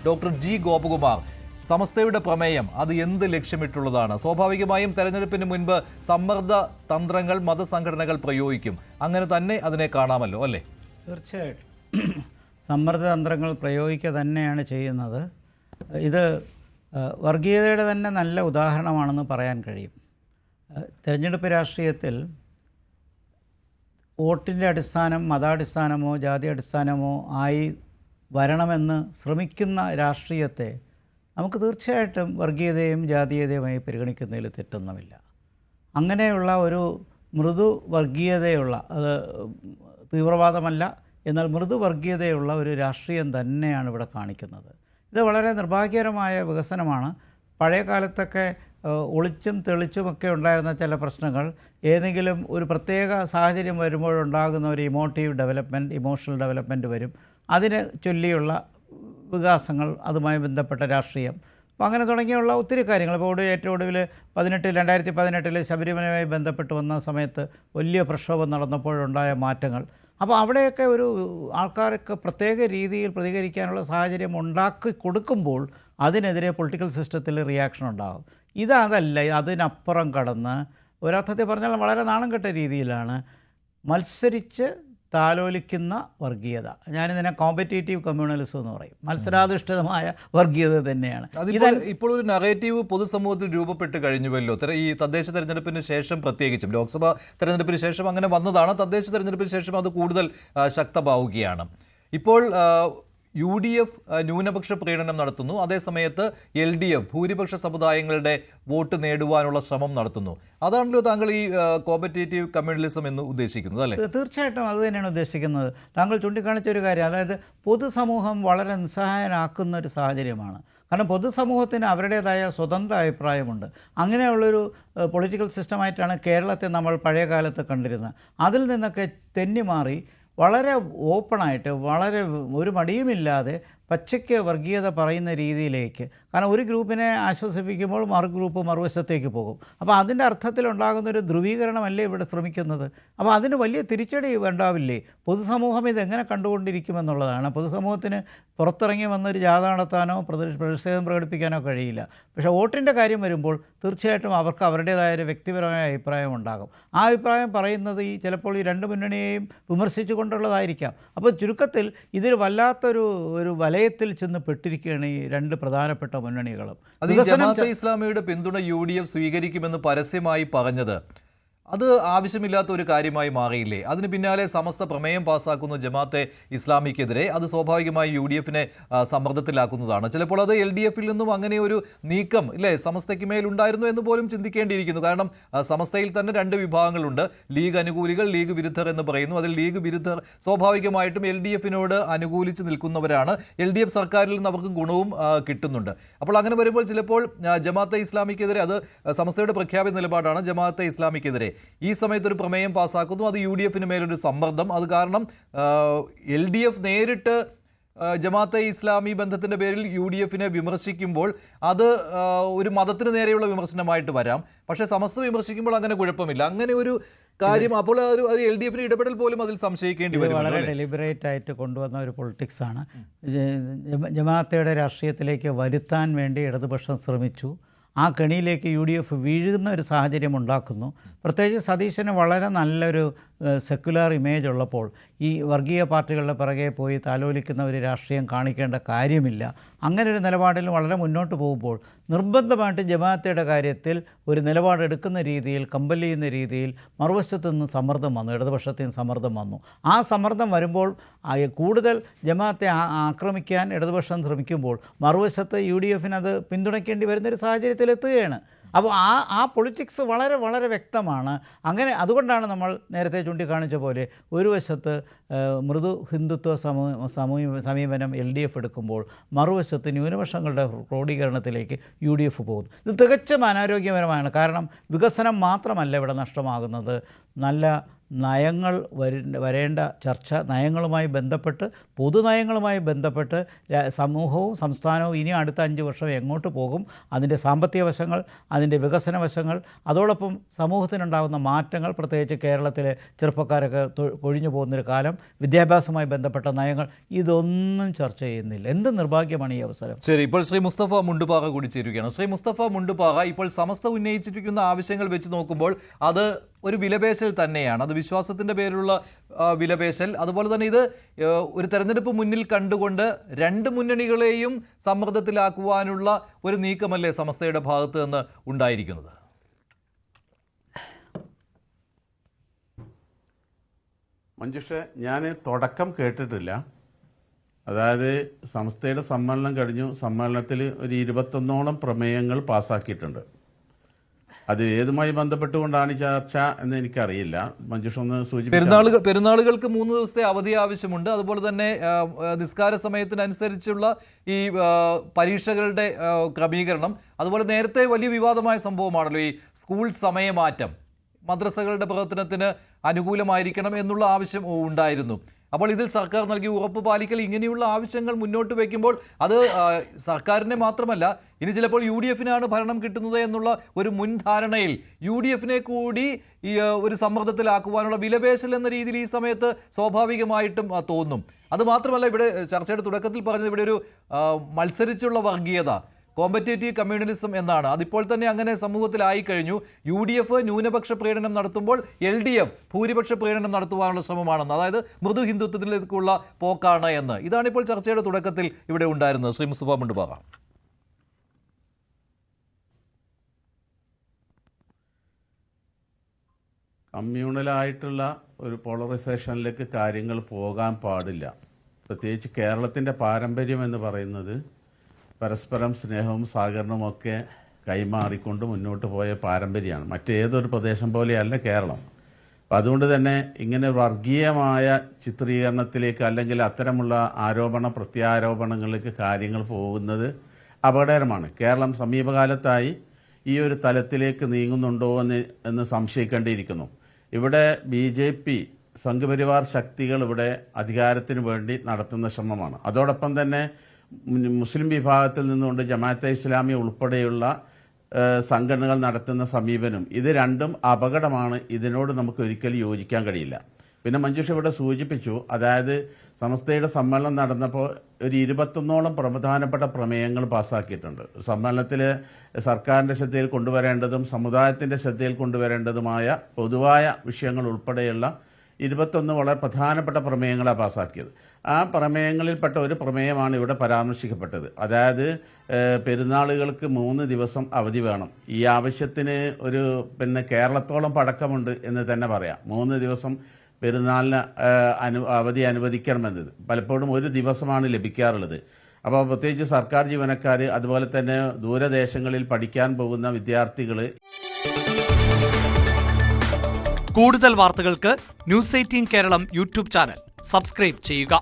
Doctor G Gopakumar, സമസ്തയുടെ പ്രമേയം അത് എന്ത് ലക്ഷ്യമിട്ടുള്ളതാണ്? സ്വാഭാവികമായും തെരഞ്ഞെടുപ്പിന് മുൻപ് സമ്മർദ്ദ തന്ത്രങ്ങൾ മതസംഘടനകൾ പ്രയോഗിക്കും. അങ്ങനെ തന്നെ അതിനെ കാണാമല്ലോ, അല്ലേ? തീർച്ചയായിട്ടും സമ്മർദ്ദ തന്ത്രങ്ങൾ പ്രയോഗിക്കുക തന്നെയാണ് ചെയ്യുന്നത്. ഇത് വർഗീയതയുടെ തന്നെ നല്ല ഉദാഹരണമാണെന്ന് പറയാൻ കഴിയും. തെരഞ്ഞെടുപ്പ് രാഷ്ട്രീയത്തിൽ വോട്ടിൻ്റെ അടിസ്ഥാനം മതാടിസ്ഥാനമോ ജാതി അടിസ്ഥാനമോ ആയി വരണമെന്ന് ശ്രമിക്കുന്ന രാഷ്ട്രീയത്തെ നമുക്ക് തീർച്ചയായിട്ടും വർഗീയതയും ജാതീയതയുമായി പരിഗണിക്കുന്നതിൽ തെറ്റൊന്നുമില്ല. അങ്ങനെയുള്ള ഒരു മൃദു വർഗീയതയുള്ള, അത് തീവ്രവാദമല്ല എന്നാൽ മൃദു വർഗീയതയുള്ള ഒരു രാഷ്ട്രീയം തന്നെയാണ് ഇവിടെ കാണിക്കുന്നത്. ഇത് വളരെ നിർഭാഗ്യകരമായ വികസനമാണ്. പഴയ കാലത്തൊക്കെ ഒളിച്ചും തെളിച്ചുമൊക്കെ ഉണ്ടായിരുന്ന ചില പ്രശ്നങ്ങൾ ഏതെങ്കിലും ഒരു പ്രത്യേക സാഹചര്യം വരുമ്പോഴുണ്ടാകുന്ന ഒരു ഇമോഷണൽ ഡെവലപ്മെൻറ്റ് വരും. അതിന് ചൊല്ലിയുള്ള വികാസങ്ങൾ, അതുമായി ബന്ധപ്പെട്ട രാഷ്ട്രീയം, അപ്പോൾ അങ്ങനെ തുടങ്ങിയുള്ള ഒത്തിരി കാര്യങ്ങൾ. ഇപ്പോൾ ഏറ്റവും ഒടുവിൽ 2018 ശബരിമലയുമായി ബന്ധപ്പെട്ട് വന്ന സമയത്ത് വലിയ പ്രക്ഷോഭം നടന്നപ്പോഴുണ്ടായ മാറ്റങ്ങൾ. അപ്പോൾ അവിടെയൊക്കെ ഒരു ആൾക്കാർക്ക് പ്രത്യേക രീതിയിൽ പ്രതികരിക്കാനുള്ള സാഹചര്യം ഉണ്ടാക്കി കൊടുക്കുമ്പോൾ അതിനെതിരെ പൊളിറ്റിക്കൽ സിസ്റ്റത്തിൽ റിയാക്ഷൻ ഉണ്ടാകും. അതല്ല, അതിനപ്പുറം കടന്ന് ഒരർത്ഥത്തിൽ പറഞ്ഞാൽ വളരെ നാണം കെട്ട രീതിയിലാണ് മത്സരിച്ച് താലോലിക്കുന്ന വർഗീയത. ഞാനിതിനെ കോമ്പറ്റേറ്റീവ് കമ്മ്യൂണലിസം എന്ന് പറയും. മത്സരാധിഷ്ഠിതമായ വർഗീയത തന്നെയാണ്. ഇപ്പോൾ ഒരു നറേറ്റീവ് പൊതുസമൂഹത്തിൽ രൂപപ്പെട്ട് കഴിഞ്ഞുവല്ലോ. ഈ തദ്ദേശ തെരഞ്ഞെടുപ്പിന് ശേഷം, പ്രത്യേകിച്ചും ലോക്സഭാ തെരഞ്ഞെടുപ്പിന് ശേഷം അങ്ങനെ വന്നതാണ്. തദ്ദേശ തെരഞ്ഞെടുപ്പിന് ശേഷം അത് കൂടുതൽ ശക്തമാവുകയാണ്. ഇപ്പോൾ UDF ന്യൂനപക്ഷ പ്രീണനം നടത്തുന്നു. അതേസമയത്ത് LDF ഭൂരിപക്ഷ സമുദായങ്ങളുടെ വോട്ട് നേടുവാനുള്ള ശ്രമം നടത്തുന്നു. അതാണല്ലോ താങ്കൾ ഈ കോമ്പറ്റേറ്റീവ് കമ്മ്യൂണലിസം എന്ന് ഉദ്ദേശിക്കുന്നത്, അല്ലേ? തീർച്ചയായിട്ടും അത് തന്നെയാണ് ഉദ്ദേശിക്കുന്നത്. താങ്കൾ ചൂണ്ടിക്കാണിച്ച ഒരു കാര്യം, അതായത് പൊതുസമൂഹം വളരെ നിസ്സഹായനാക്കുന്ന ഒരു സാഹചര്യമാണ്. കാരണം പൊതുസമൂഹത്തിന് അവരുടേതായ സ്വതന്ത്ര അഭിപ്രായമുണ്ട്. അങ്ങനെയുള്ളൊരു പൊളിറ്റിക്കൽ സിസ്റ്റമായിട്ടാണ് കേരളത്തെ നമ്മൾ പഴയ കാലത്ത് കണ്ടിരുന്നത്. അതിൽ നിന്നൊക്കെ തെന്നിമാറി വളരെ ഓപ്പണായിട്ട്, വളരെ ഒരു മടിയുമില്ലാതെ പച്ചയ്ക്ക് വർഗീയത പറയുന്ന രീതിയിലേക്ക്, കാരണം ഒരു ഗ്രൂപ്പിനെ ആശ്വസിപ്പിക്കുമ്പോൾ ഗ്രൂപ്പ് മറുവശത്തേക്ക് പോകും. അപ്പോൾ അതിൻ്റെ അർത്ഥത്തിലുണ്ടാകുന്നൊരു ധ്രുവീകരണമല്ലേ ഇവിടെ ശ്രമിക്കുന്നത്. അപ്പോൾ അതിന് വലിയ തിരിച്ചടി ഉണ്ടാവില്ലേ? പൊതുസമൂഹം ഇതെങ്ങനെ കണ്ടുകൊണ്ടിരിക്കുമെന്നുള്ളതാണ്. പൊതുസമൂഹത്തിന് പുറത്തിറങ്ങി വന്നൊരു ജാഥ നടത്താനോ പ്രതിഷേധം പ്രകടിപ്പിക്കാനോ കഴിയില്ല. പക്ഷേ വോട്ടിൻ്റെ കാര്യം വരുമ്പോൾ തീർച്ചയായിട്ടും അവർക്ക് അവരുടേതായ ഒരു വ്യക്തിപരമായ അഭിപ്രായം ഉണ്ടാകും. ആ അഭിപ്രായം പറയുന്നത് ചിലപ്പോൾ ഈ രണ്ട് മുന്നണിയെയും വിമർശിച്ചുകൊണ്ടുള്ളതായിരിക്കാം. അപ്പോൾ ചുരുക്കത്തിൽ ഇതിൽ വല്ലാത്തൊരു വലയത്തിൽ ചെന്ന് പെട്ടിരിക്കുകയാണ് ഈ രണ്ട് പ്രധാനപ്പെട്ട മുന്നണികളും. അത് ജമാഅത്തെ ഇസ്ലാമിയുടെ പിന്തുണ UDF സ്വീകരിക്കുമെന്ന് പരസ്യമായി പറഞ്ഞത് അത് ആവശ്യമില്ലാത്ത ഒരു കാര്യമായി മാറിയില്ലേ? അതിന് പിന്നാലെ സമസ്ത പ്രമേയം പാസ്സാക്കുന്നു ജമാഅത്തെ ഇസ്ലാമിക്കെതിരെ. അത് സ്വാഭാവികമായി UDFനെ സമ്മർദ്ദത്തിലാക്കുന്നതാണ്. ചിലപ്പോൾ അത് LDFിൽ നിന്നും അങ്ങനെ ഒരു നീക്കം ഇല്ലേ സമസ്തയ്ക്ക് മേലുണ്ടായിരുന്നു എന്ന് പോലും ചിന്തിക്കേണ്ടിയിരിക്കുന്നു. കാരണം സമസ്തയിൽ തന്നെ രണ്ട് വിഭാഗങ്ങളുണ്ട്. ലീഗ് അനുകൂലികൾ, ലീഗ് വിരുദ്ധർ എന്ന് പറയുന്നു. അതിൽ ലീഗ് വിരുദ്ധർ സ്വാഭാവികമായിട്ടും LDFിനോട് അനുകൂലിച്ച് നിൽക്കുന്നവരാണ്. LDF സർക്കാരിൽ നിന്ന് അവർക്ക് ഗുണവും കിട്ടുന്നുണ്ട്. അപ്പോൾ അങ്ങനെ വരുമ്പോൾ ചിലപ്പോൾ ജമാഅത്തെ ഇസ്ലാമിക്കെതിരെ, അത് സമസ്തയുടെ പ്രഖ്യാപിത നിലപാടാണ്, ജമാഅത്തെ ഇസ്ലാമിക്കെതിരെ ഈ സമയത്ത് ഒരു പ്രമേയം പാസ്സാക്കുന്നു. അത് UDFിന് മേലൊരു സമ്മർദ്ദം. അത് കാരണം LDF നേരിട്ട് ജമാഅത്തെ ഇസ്ലാമി ബന്ധത്തിൻ്റെ പേരിൽ UDFിനെ വിമർശിക്കുമ്പോൾ അത് ഒരു മതത്തിന് നേരെയുള്ള വിമർശനമായിട്ട് വരാം. പക്ഷേ സമസ്ത വിമർശിക്കുമ്പോൾ അങ്ങനെ കുഴപ്പമില്ല. അങ്ങനെ ഒരു കാര്യം അപ്പോൾ LDFിന് ഇടപെടൽ പോലും അതിൽ സംശയിക്കേണ്ടി വരും. വളരെ ഡെലിബറേറ്റ് ആയിട്ട് കൊണ്ടുവന്ന ഒരു പൊളിറ്റിക്സാണ്. ജമാഅത്തയുടെ രാഷ്ട്രീയത്തിലേക്ക് വരുത്താൻ വേണ്ടി ഇടതുപക്ഷം ശ്രമിച്ചു. ആ കെണിയിലേക്ക് UDF വീഴുന്ന ഒരു സാഹചര്യം ഉണ്ടാക്കുന്നു. പ്രത്യേകിച്ച് സതീശന് വളരെ നല്ലൊരു സെക്കുലർ ഇമേജ് ഉള്ളപ്പോൾ ഈ വർഗീയ പാർട്ടികളുടെ പിറകെ പോയി താലോലിക്കുന്ന ഒരു രാഷ്ട്രീയം കാണിക്കേണ്ട കാര്യമില്ല. അങ്ങനെ ഒരു നിലപാടിൽ വളരെ മുന്നോട്ട് പോകുമ്പോൾ നിർബന്ധമായിട്ട് ജമാഅത്തയുടെ കാര്യത്തിൽ ഒരു നിലപാടെടുക്കുന്ന രീതിയിൽ, കമ്പൽ ചെയ്യുന്ന രീതിയിൽ മറുവശത്തു നിന്ന് സമ്മർദ്ദം വന്നു, ഇടതുപക്ഷത്തിൽ നിന്ന് സമ്മർദ്ദം വന്നു. ആ സമ്മർദ്ദം വരുമ്പോൾ കൂടുതൽ ജമാഅത്തെ ആക്രമിക്കാൻ ഇടതുപക്ഷം ശ്രമിക്കുമ്പോൾ മറുവശത്ത് UDFിന് അത് പിന്തുണയ്ക്കേണ്ടി വരുന്നൊരു സാഹചര്യത്തിലെത്തുകയാണ്. അപ്പോൾ ആ പൊളിറ്റിക്സ് വളരെ വളരെ വ്യക്തമാണ്. അതുകൊണ്ടാണ് നമ്മൾ നേരത്തെ ചൂണ്ടിക്കാണിച്ച പോലെ ഒരു വശത്ത് മൃദു ഹിന്ദുത്വ സമീപനം LDF എടുക്കുമ്പോൾ മറുവശത്ത് ന്യൂനപക്ഷങ്ങളുടെ ക്രോഡീകരണത്തിലേക്ക് UDF പോകുന്നു. ഇത് തികച്ചും അനാരോഗ്യപരമാണ്. കാരണം വികസനം മാത്രമല്ല ഇവിടെ നഷ്ടമാകുന്നത്, നല്ല നയങ്ങൾ വരേണ്ട ചർച്ച, നയങ്ങളുമായി ബന്ധപ്പെട്ട്, പൊതുനയങ്ങളുമായി ബന്ധപ്പെട്ട് സമൂഹവും സംസ്ഥാനവും ഇനി അടുത്ത 5 വർഷം എങ്ങോട്ട് പോകും, അതിൻ്റെ സാമ്പത്തിക വശങ്ങൾ, അതിൻ്റെ വികസന വശങ്ങൾ, അതോടൊപ്പം സമൂഹത്തിനുണ്ടാകുന്ന മാറ്റങ്ങൾ, പ്രത്യേകിച്ച് കേരളത്തിലെ ചെറുപ്പക്കാരൊക്കെ കൊഴിഞ്ഞു പോകുന്നൊരു കാലം, വിദ്യാഭ്യാസവുമായി ബന്ധപ്പെട്ട നയങ്ങൾ, ഇതൊന്നും ചർച്ച ചെയ്യുന്നില്ല. എന്ത് നിർഭാഗ്യമാണ് ഈ അവസരം. ശരി, ഇപ്പോൾ ശ്രീ മുസ്തഫ മുണ്ടുപാറ കൂടി ചേരുകയാണ്. ശ്രീ മുസ്തഫ മുണ്ടുപാറ, ഇപ്പോൾ സമസ്ത ഉന്നയിച്ചിരിക്കുന്ന ആവശ്യങ്ങൾ വെച്ച് നോക്കുമ്പോൾ അത് ഒരു വിലപേശൽ തന്നെയാണ്. അത് വിശ്വാസത്തിൻ്റെ പേരിലുള്ള വിലപേശൽ. അതുപോലെ തന്നെ ഇത് ഒരു തെരഞ്ഞെടുപ്പ് മുന്നിൽ കണ്ടുകൊണ്ട് 2 മുന്നണികളെയും സമ്മർദ്ദത്തിലാക്കുവാനുള്ള ഒരു നീക്കമല്ലേ സമസ്തയുടെ ഭാഗത്ത് നിന്ന് ഉണ്ടായിരിക്കുന്നത്? മഞ്ജുഷ, ഞാൻ തുടക്കം കേട്ടിട്ടില്ല. അതായത് സംസ്ഥയുടെ സമ്മേളനം കഴിഞ്ഞു. സമ്മേളനത്തിൽ ഒരു 21ഓളം പ്രമേയങ്ങൾ പാസ്സാക്കിയിട്ടുണ്ട്. അത് ഏതുമായി ബന്ധപ്പെട്ടുകൊണ്ടാണ് ചർച്ച എന്ന് എനിക്കറിയില്ല. മഞ്ജുഷ ഒന്ന് സൂചിപ്പിച്ചു. പെരുന്നാളുകൾക്ക് 3 ദിവസത്തെ അവധി ആവശ്യമുണ്ട്. അതുപോലെ തന്നെ നിസ്കാര സമയത്തിനനുസരിച്ചുള്ള ഈ പരീക്ഷകളുടെ ക്രമീകരണം, അതുപോലെ നേരത്തെ വലിയ വിവാദമായ സംഭവമാണല്ലോ ഈ സ്കൂൾ സമയമാറ്റം, മദ്രസകളുടെ പ്രവർത്തനത്തിന് അനുകൂലമായിരിക്കണം എന്നുള്ള ആവശ്യം ഉണ്ടായിരുന്നു. അപ്പോൾ ഇതിൽ സർക്കാർ നൽകിയ ഉറപ്പ് പാലിക്കൽ, ഇങ്ങനെയുള്ള ആവശ്യങ്ങൾ മുന്നോട്ട് വയ്ക്കുമ്പോൾ അത് സർക്കാരിനെ മാത്രമല്ല, ഇനി ചിലപ്പോൾ UDF-നാണ് ഭരണം കിട്ടുന്നത് എന്നുള്ള ഒരു മുൻധാരണയിൽ UDF-നെ കൂടി ഈ ഒരു സമ്മർദ്ദത്തിലാക്കുവാനുള്ള വിലപേശൽ എന്ന രീതിയിൽ ഈ സമയത്ത് സ്വാഭാവികമായിട്ടും തോന്നും. അതുമാത്രമല്ല, ഇവിടെ ചർച്ചയുടെ തുടക്കത്തിൽ പറഞ്ഞത് ഇവിടെ ഒരു മത്സരിച്ചുള്ള വർഗീയത, കോമ്പറ്റേറ്റീവ് കമ്മ്യൂണലിസം എന്നാണ്. അതിപ്പോൾ തന്നെ അങ്ങനെ സമൂഹത്തിലായി കഴിഞ്ഞു. UDF ന്യൂനപക്ഷ പ്രീണനം നടത്തുമ്പോൾ LDF ഭൂരിപക്ഷ പ്രീണനം നടത്തുവാനുള്ള ശ്രമമാണെന്ന്, അതായത് മൃദു ഹിന്ദുത്വത്തിലേക്കുള്ള പോക്കാണ് എന്ന്. ഇതാണ് ഇപ്പോൾ ചർച്ചയുടെ തുടക്കത്തിൽ ഇവിടെ ഉണ്ടായിരുന്നത്. ശ്രീ മുസ്തഫ മുണ്ടുപാറ. കമ്മ്യൂണലായിട്ടുള്ള ഒരു പോളറൈസേഷനിലേക്ക് കാര്യങ്ങൾ പോകാൻ പാടില്ല. പ്രത്യേകിച്ച് കേരളത്തിൻ്റെ പാരമ്പര്യം എന്ന് പറയുന്നത് പരസ്പരം സ്നേഹവും സഹകരണവും ഒക്കെ കൈമാറിക്കൊണ്ട് മുന്നോട്ട് പോയ പാരമ്പര്യമാണ്. മറ്റേതൊരു പ്രദേശം പോലെയല്ല കേരളം. അപ്പം അതുകൊണ്ട് തന്നെ ഇങ്ങനെ വർഗീയമായ ചിത്രീകരണത്തിലേക്ക് അല്ലെങ്കിൽ അത്തരമുള്ള ആരോപണ പ്രത്യാരോപണങ്ങളിലേക്ക് കാര്യങ്ങൾ പോകുന്നത് അപകടകരമാണ്. കേരളം സമീപകാലത്തായി ഈ ഒരു തലത്തിലേക്ക് നീങ്ങുന്നുണ്ടോ എന്ന് സംശയിക്കേണ്ടിയിരിക്കുന്നു. ഇവിടെ BJP സംഘപരിവാർ ശക്തികൾ ഇവിടെ അധികാരത്തിന് വേണ്ടി നടത്തുന്ന ശ്രമമാണ്. അതോടൊപ്പം തന്നെ മുസ്ലിം വിഭാഗത്തിൽ നിന്നുകൊണ്ട് ജമാഅത്തെ ഇസ്ലാമി ഉൾപ്പെടെയുള്ള സംഘടനകൾ നടത്തുന്ന സമീപനം, ഇത് രണ്ടും അപകടമാണ്. ഇതിനോട് നമുക്ക് ഒരിക്കലും യോജിക്കാൻ കഴിയില്ല. പിന്നെ മഞ്ജുഷ ഇവിടെ സൂചിപ്പിച്ചു, അതായത് സമസ്തയുടെ സമ്മേളനം നടന്നപ്പോൾ ഒരു 21ഓളം പ്രധാനപ്പെട്ട പ്രമേയങ്ങൾ പാസ്സാക്കിയിട്ടുണ്ട്. സമ്മേളനത്തിൽ സർക്കാരിൻ്റെ ശ്രദ്ധയിൽ കൊണ്ടുവരേണ്ടതും സമുദായത്തിൻ്റെ ശ്രദ്ധയിൽ കൊണ്ടുവരേണ്ടതുമായ പൊതുവായ വിഷയങ്ങൾ ഉൾപ്പെടെയുള്ള 21 വളരെ പ്രധാനപ്പെട്ട പ്രമേയങ്ങളാണ് പാസ്സാക്കിയത്. ആ പ്രമേയങ്ങളിൽപ്പെട്ട ഒരു പ്രമേയമാണ് ഇവിടെ പരാമർശിക്കപ്പെട്ടത്. അതായത് പെരുന്നാളുകൾക്ക് 3 ദിവസം അവധി വേണം. ഈ ആവശ്യത്തിന് കേരളത്തോളം പഴക്കമുണ്ട് എന്ന് തന്നെ പറയാം. 3 ദിവസം പെരുന്നാളിന് അവധി അനുവദിക്കണമെന്നത് പലപ്പോഴും 1 ദിവസമാണ് ലഭിക്കാറുള്ളത്. അപ്പോൾ പ്രത്യേകിച്ച് സർക്കാർ ജീവനക്കാർ, അതുപോലെ തന്നെ ദൂരദേശങ്ങളിൽ പഠിക്കാൻ പോകുന്ന വിദ്യാർത്ഥികൾ. കൂടുതൽ വാർത്തകൾക്ക് News 18 Keralam YouTube channel subscribe ചെയ്യുക.